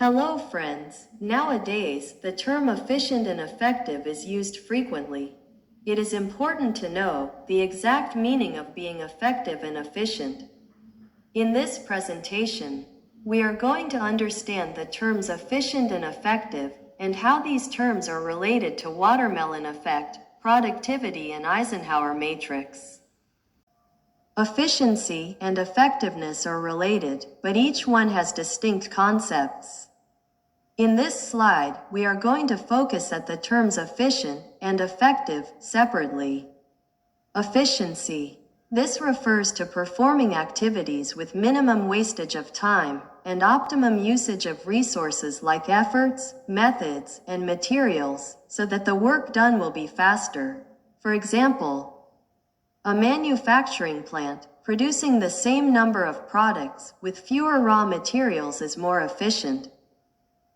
Hello friends, nowadays the term efficient and effective is used frequently. It is important to know the exact meaning of being effective and efficient. In this presentation, we are going to understand the terms efficient and effective and how these terms are related to watermelon effect, productivity, and Eisenhower matrix. Efficiency and effectiveness are related, but each one has distinct concepts. In this slide, we are going to focus at the terms efficient and effective separately. Efficiency. This refers to performing activities with minimum wastage of time and optimum usage of resources like efforts, methods, and materials so that the work done will be faster. For example, a manufacturing plant producing the same number of products with fewer raw materials is more efficient.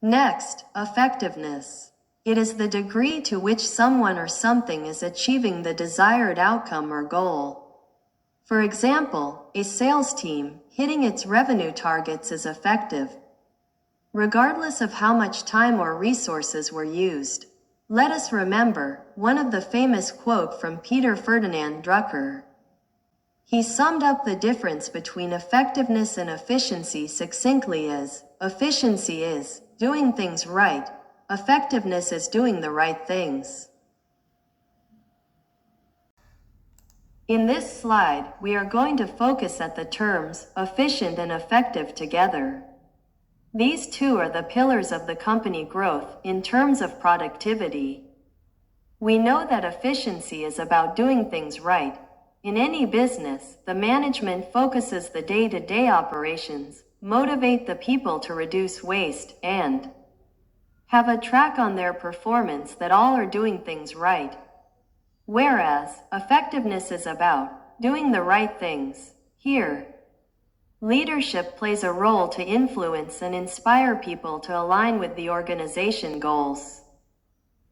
Next, effectiveness. It is the degree to which someone or something is achieving the desired outcome or goal. For example, a sales team hitting its revenue targets is effective, regardless of how much time or resources were used. Let us remember one of the famous quote from Peter Ferdinand Drucker. He summed up the difference between effectiveness and efficiency succinctly as, efficiency is doing things right, effectiveness is doing the right things. In this slide, we are going to focus at the terms efficient and effective together. These two are the pillars of the company growth in terms of productivity. We know that efficiency is about doing things right. In any business, the management focuses the day-to-day operations, motivate the people to reduce waste, and have a track on their performance that all are doing things right. Whereas, effectiveness is about doing the right things. Here, leadership plays a role to influence and inspire people to align with the organization goals.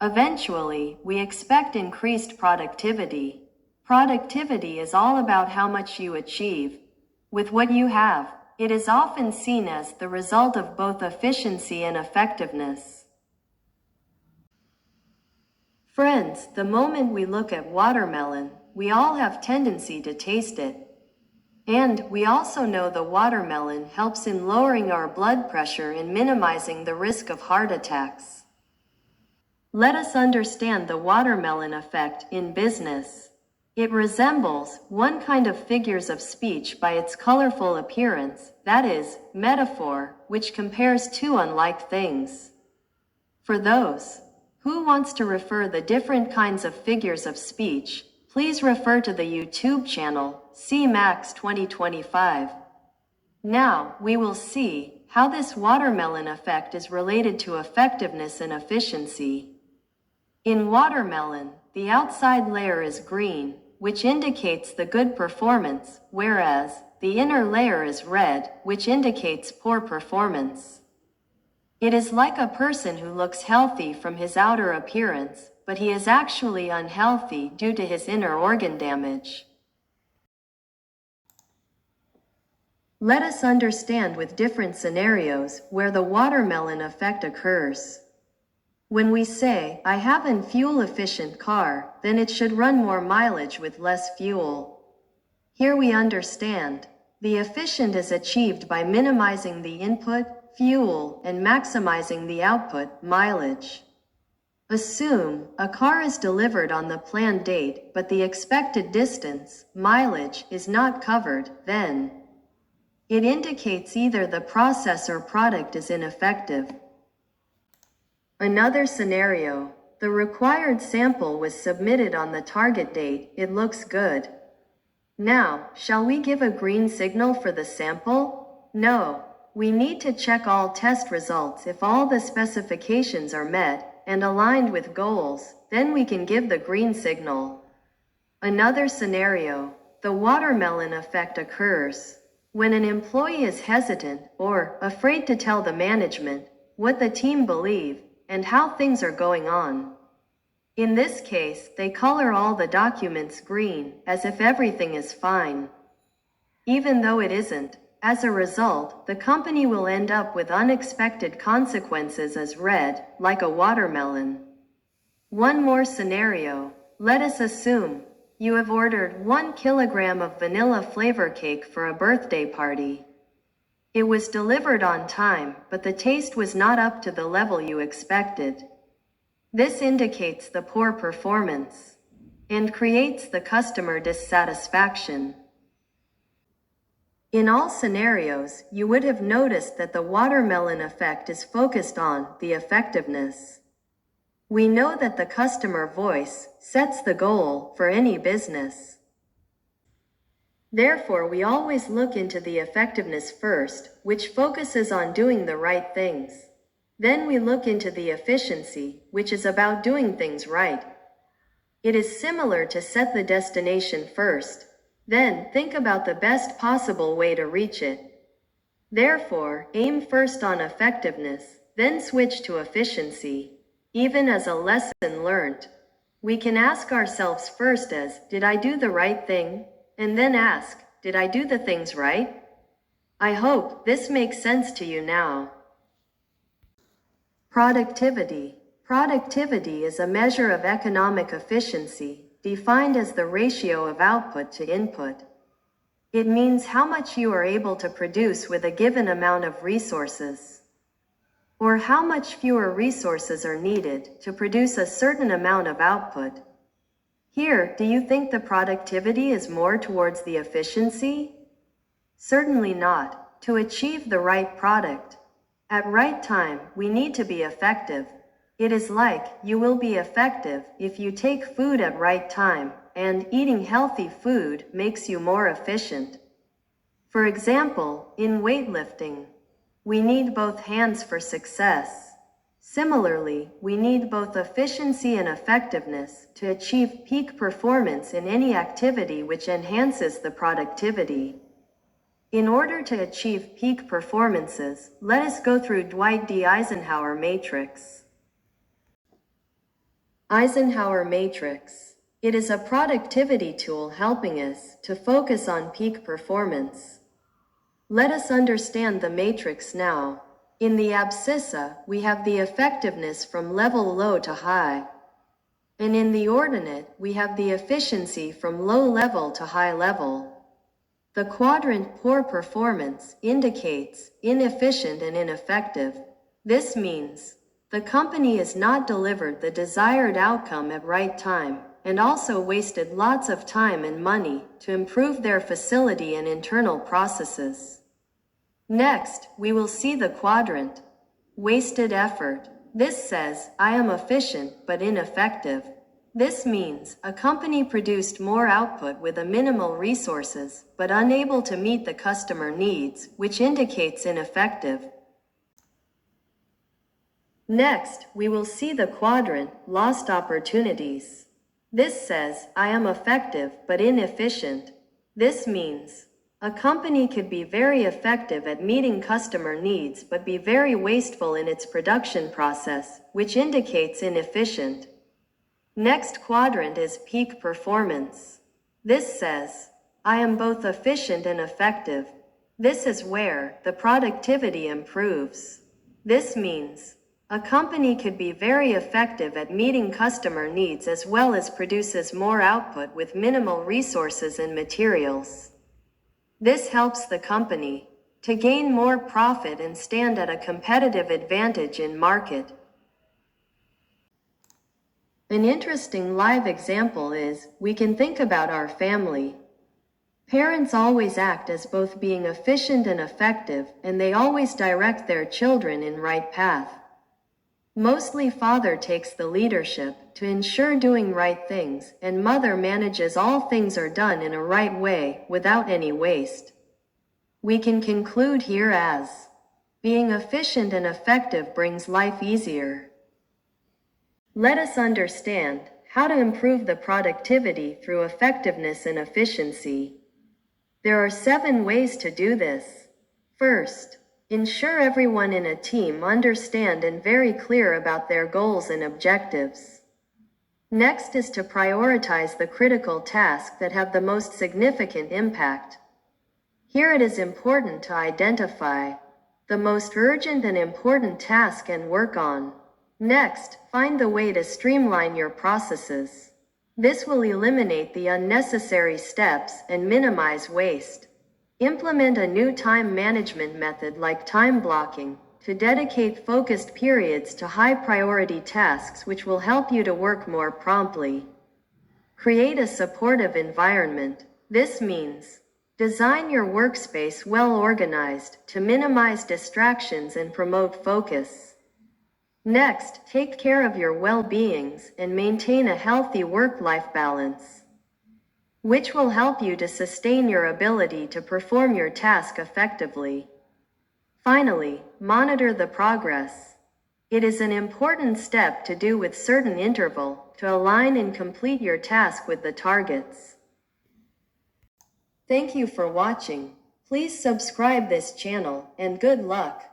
Eventually, we expect increased productivity. Productivity is all about how much you achieve with what you have. It is often seen as the result of both efficiency and effectiveness. Friends, the moment we look at watermelon, we all have tendency to taste it. And we also know the watermelon helps in lowering our blood pressure and minimizing the risk of heart attacks. Let us understand the watermelon effect in business. It resembles one kind of figures of speech by its colorful appearance, that is, metaphor, which compares two unlike things. For those who wants to refer the different kinds of figures of speech, please refer to the YouTube channel, C-Max 2025. Now, we will see how this watermelon effect is related to effectiveness and efficiency. In watermelon, the outside layer is green, which indicates the good performance, whereas the inner layer is red, which indicates poor performance. It is like a person who looks healthy from his outer appearance, but he is actually unhealthy due to his inner organ damage. Let us understand with different scenarios where the watermelon effect occurs. When we say, I have an fuel-efficient car, then it should run more mileage with less fuel. Here we understand, the efficient is achieved by minimizing the input, fuel, and maximizing the output, mileage. Assume a car is delivered on the planned date, but the expected distance, mileage, is not covered, then it indicates either the process or product is ineffective. Another scenario, the required sample was submitted on the target date, it looks good. Now, shall we give a green signal for the sample? No, we need to check all test results. If all the specifications are met and aligned with goals, then we can give the green signal. Another scenario, the watermelon effect occurs when an employee is hesitant or afraid to tell the management what the team believe and how things are going on. In this case, they color all the documents green, as if everything is fine, even though it isn't. As a result, the company will end up with unexpected consequences as red, like a watermelon. One more scenario. Let us assume you have ordered 1 kilogram of vanilla flavor cake for a birthday party. It was delivered on time, but the taste was not up to the level you expected. This indicates the poor performance and creates the customer dissatisfaction. In all scenarios, you would have noticed that the watermelon effect is focused on the effectiveness. We know that the customer voice sets the goal for any business. Therefore, we always look into the effectiveness first, which focuses on doing the right things. Then we look into the efficiency, which is about doing things right. It is similar to set the destination first, then think about the best possible way to reach it. Therefore, aim first on effectiveness, then switch to efficiency. Even as a lesson learned, we can ask ourselves first as, did I do the right thing? And then ask, did I do the things right? I hope this makes sense to you now. Productivity. Productivity is a measure of economic efficiency, defined as the ratio of output to input. It means how much you are able to produce with a given amount of resources, or how much fewer resources are needed to produce a certain amount of output. Here, do you think the productivity is more towards the efficiency? Certainly not. To achieve the right product at right time, we need to be effective. It is like, you will be effective if you take food at right time, and eating healthy food makes you more efficient. For example, in weightlifting, we need both hands for success. Similarly, we need both efficiency and effectiveness to achieve peak performance in any activity which enhances the productivity. In order to achieve peak performances, let us go through Dwight D. Eisenhower Matrix. Eisenhower Matrix. It is a productivity tool helping us to focus on peak performance. Let us understand the matrix now. In the abscissa, we have the effectiveness from level low to high. And in the ordinate, we have the efficiency from low level to high level. The quadrant poor performance indicates inefficient and ineffective. This means the company has not delivered the desired outcome at right time, and also wasted lots of time and money to improve their facility and internal processes. Next, we will see the quadrant wasted effort. This says, I am efficient but ineffective. This means a company produced more output with a minimal resources, but unable to meet the customer needs, which indicates ineffective. Next, we will see the quadrant lost opportunities. This says, I am effective but inefficient. This means a company could be very effective at meeting customer needs but be very wasteful in its production process, which indicates inefficient. Next quadrant is peak performance. This says, I am both efficient and effective. This is where the productivity improves. This means a company could be very effective at meeting customer needs as well as produces more output with minimal resources and materials. This helps the company to gain more profit and stand at a competitive advantage in market. An interesting live example is, we can think about our family. Parents always act as both being efficient and effective, and they always direct their children in right path. Mostly father takes the leadership to ensure doing right things, and mother manages all things are done in a right way, without any waste. We can conclude here as, being efficient and effective brings life easier. Let us understand how to improve the productivity through effectiveness and efficiency. There are 7 ways to do this. First, ensure everyone in a team understand and very clear about their goals and objectives. Next is to prioritize the critical tasks that have the most significant impact. Here it is important to identify the most urgent and important task and work on. Next, find the way to streamline your processes. This will eliminate the unnecessary steps and minimize waste. Implement a new time management method like time blocking to dedicate focused periods to high-priority tasks, which will help you to work more promptly. Create a supportive environment. This means design your workspace well organized to minimize distractions and promote focus. Next, take care of your well-beings and maintain a healthy work-life balance, which will help you to sustain your ability to perform your task effectively. Finally, monitor the progress. It is an important step to do with certain interval to align and complete your task with the targets. Thank you for watching. Please subscribe this channel and good luck.